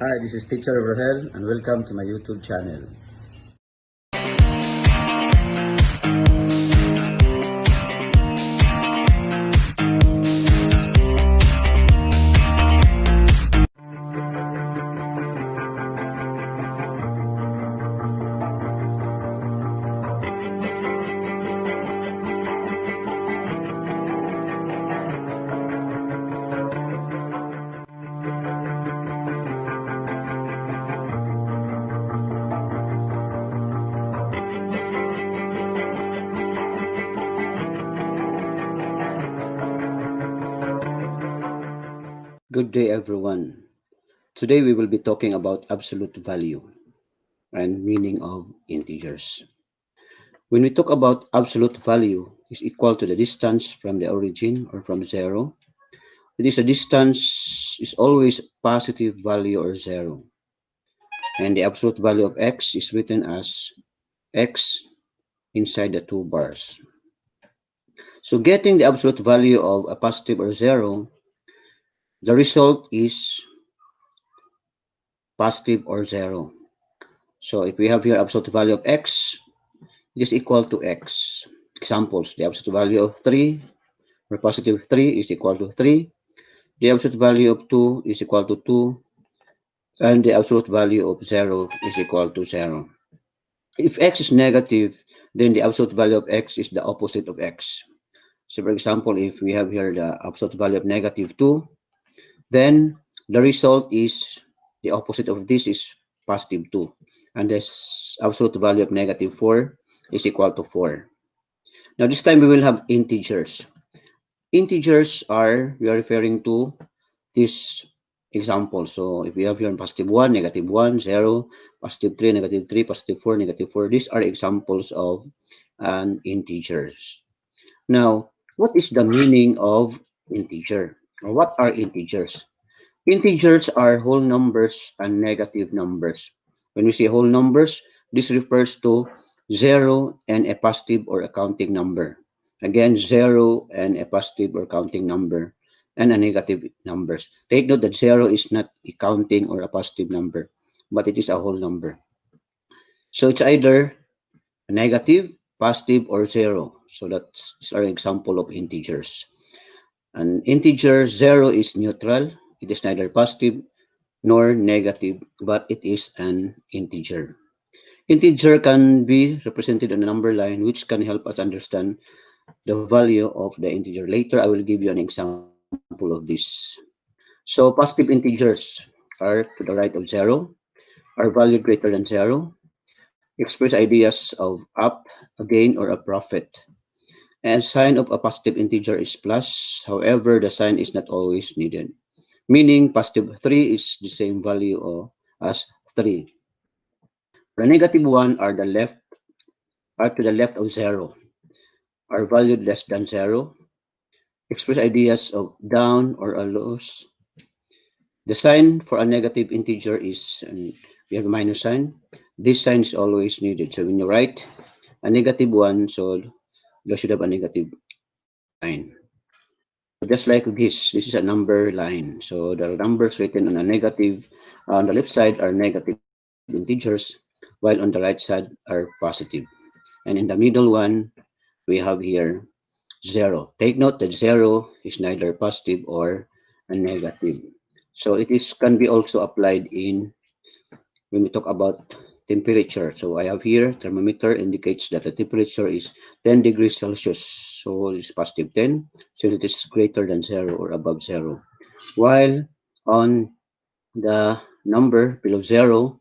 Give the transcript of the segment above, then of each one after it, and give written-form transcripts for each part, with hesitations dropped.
Hi, this is Teacher Rahel and welcome to my YouTube channel. Good day everyone. Today we will be talking about absolute value and meaning of integers. When we talk about absolute value is equal to the distance from the origin or from zero, it is a distance is always positive value or zero. And the absolute value of x is written as x inside the two bars. So getting the absolute value of a positive or zero, the result is positive or zero. So if we have here absolute value of x, it is equal to x. Examples, the absolute value of 3 or positive 3 is equal to 3. The absolute value of 2 is equal to 2. And the absolute value of 0 is equal to 0. If x is negative, then the absolute value of x is the opposite of x. So for example, if we have here the absolute value of negative 2, then the result is the opposite of this is positive 2. And the absolute value of negative 4 is equal to 4. Now this time we will have integers. Integers we are referring to this example. So if we have here positive 1, negative 1, 0, positive 3, negative 3, positive 4, negative 4, these are examples of an integers. Now, what is the meaning of integer? Or what are integers? Integers are whole numbers and negative numbers. When we say whole numbers, this refers to 0 and a positive or a counting number. Again, 0 and a positive or counting number and a negative numbers. Take note that 0 is not a counting or a positive number, but it is a whole number. So it's either a negative, positive, or 0. So that's our example of integers. An integer 0 is neutral. It is neither positive nor negative, but it is an integer. Integer can be represented on a number line, which can help us understand the value of the integer. Later, I will give you an example of this. So positive integers are to the right of 0, are value greater than 0, express ideas of up, a gain, or a profit. And sign of a positive integer is plus. However, the sign is not always needed. Meaning positive 3 is the same value as 3. The negative 1 are to the left of 0, are valued less than 0, express ideas of down or a loss. The sign for a negative integer is, we have a minus sign. This sign is always needed. So when you write a negative 1, so you should have a negative sign. Just like this is a number line. So the numbers written on a negative, on the left side are negative integers, while on the right side are positive. And in the middle one, we have here 0. Take note that 0 is neither positive or a negative. So it is can be also applied in when we talk about temperature. So I have here thermometer indicates that the temperature is 10 degrees Celsius. So it's positive 10 since it is greater than 0 or above 0. While on the number below 0,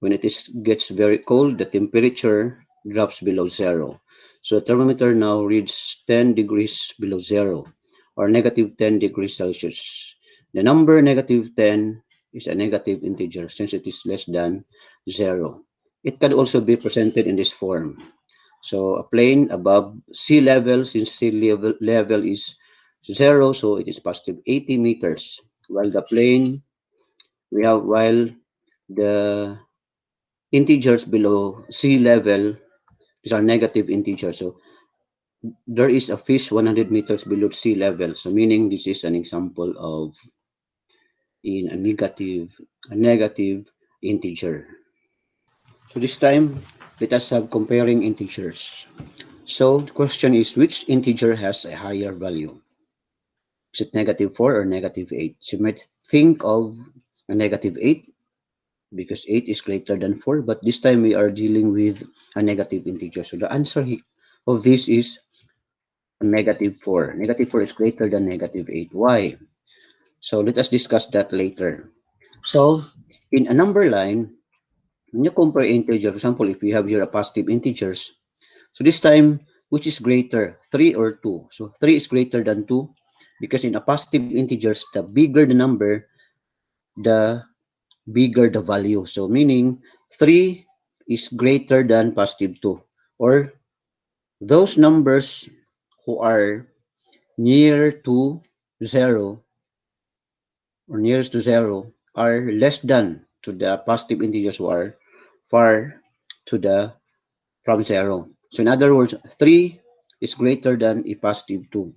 when it gets very cold, the temperature drops below 0. So the thermometer now reads 10 degrees below 0 or negative 10 degrees Celsius. The number negative 10 is a negative integer since it is less than 0. It can also be presented in this form. So a plane above sea level, since sea level is 0, so it is positive 80 meters. While the plane, while the integers below sea level, these are negative integers. So there is a fish 100 meters below sea level. So meaning this is an example of in a negative integer. So this time, let us have comparing integers. So the question is, which integer has a higher value? Is it negative 4 or negative 8? So you might think of a negative 8 because 8 is greater than 4, but this time we are dealing with a negative integer. So the answer of this is negative 4. Negative 4 is greater than negative 8. Why? So let us discuss that later. So in a number line, when you compare integer, for example, if you have here a positive integers, so this time, which is greater, 3 or 2? So 3 is greater than 2 because in a positive integers, the bigger the number, the bigger the value. So meaning 3 is greater than positive 2, or those numbers who are near to 0 or nearest to 0 are less than to the positive integers who are far to the from 0. So in other words, 3 is greater than a positive 2.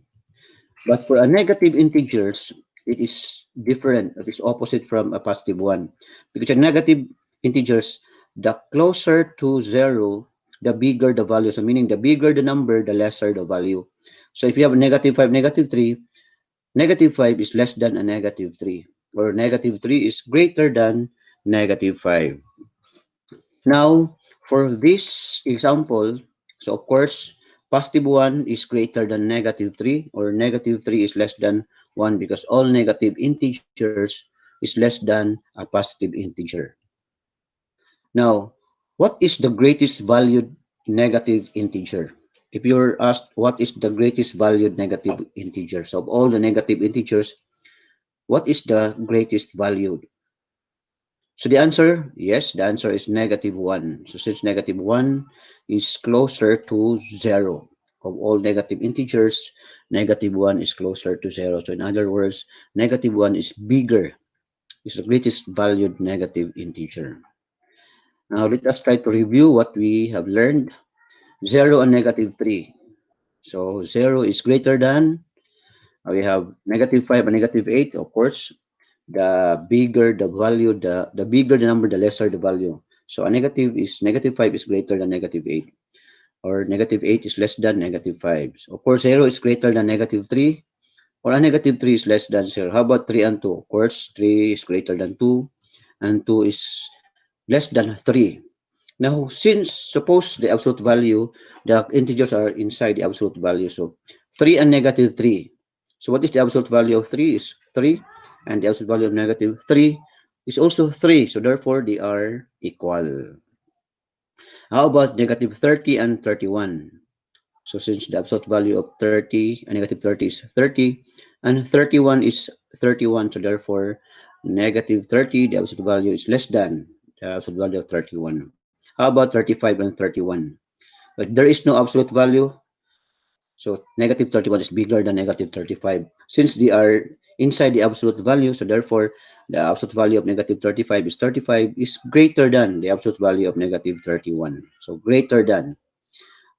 But for a negative integers, it is different. It is opposite from a positive 1. Because in negative integers, the closer to 0, the bigger the value. So meaning the bigger the number, the lesser the value. So if you have a negative 5, negative 3, negative 5 is less than a negative 3. Or negative 3 is greater than negative 5. Now, for this example, so of course, positive 1 is greater than negative 3, or negative 3 is less than 1 because all negative integers is less than a positive integer. Now, what is the greatest valued negative integer? If you're asked what is the greatest valued negative integer, so of all the negative integers, what is the greatest valued? So the answer, yes, the answer is negative 1. So since negative 1 is closer to 0, of all negative integers, negative 1 is closer to 0. So in other words, negative 1 is bigger, is the greatest valued negative integer. Now let us try to review what we have learned. 0 and negative 3. So 0 is greater than, we have negative 5 and negative 8, of course. The bigger the value, the bigger the number, the lesser the value. So a negative 5 is greater than negative 8, or negative 8 is less than negative 5. So of course, 0 is greater than negative 3, or a negative 3 is less than 0. How about 3 and 2? Of course, 3 is greater than 2, and 2 is less than 3. Now, since suppose the absolute value, the integers are inside the absolute value. So 3 and negative 3. So what is the absolute value of 3 is 3, and the absolute value of negative 3 is also 3. So therefore, they are equal. How about negative 30 and 31? So since the absolute value of 30 and negative 30 is 30, and 31 is 31, so therefore, negative 30, the absolute value is less than the absolute value of 31. How about 35 and 31? But there is no absolute value, so negative 31 is bigger than negative 35. Since they are inside the absolute value, so therefore the absolute value of negative 35 is greater than the absolute value of negative 31. So greater than.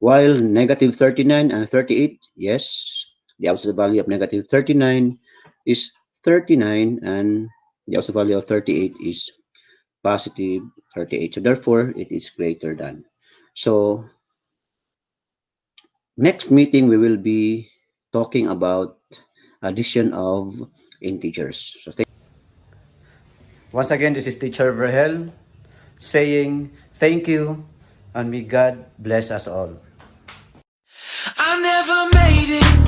While negative 39 and 38, yes, the absolute value of negative 39 is 39, and the absolute value of 38 is positive 38. So therefore, it is greater than. So next meeting, we will be talking about addition of integers. So once again, this is Teacher Verhel saying thank you, and may God bless us all. I never made it.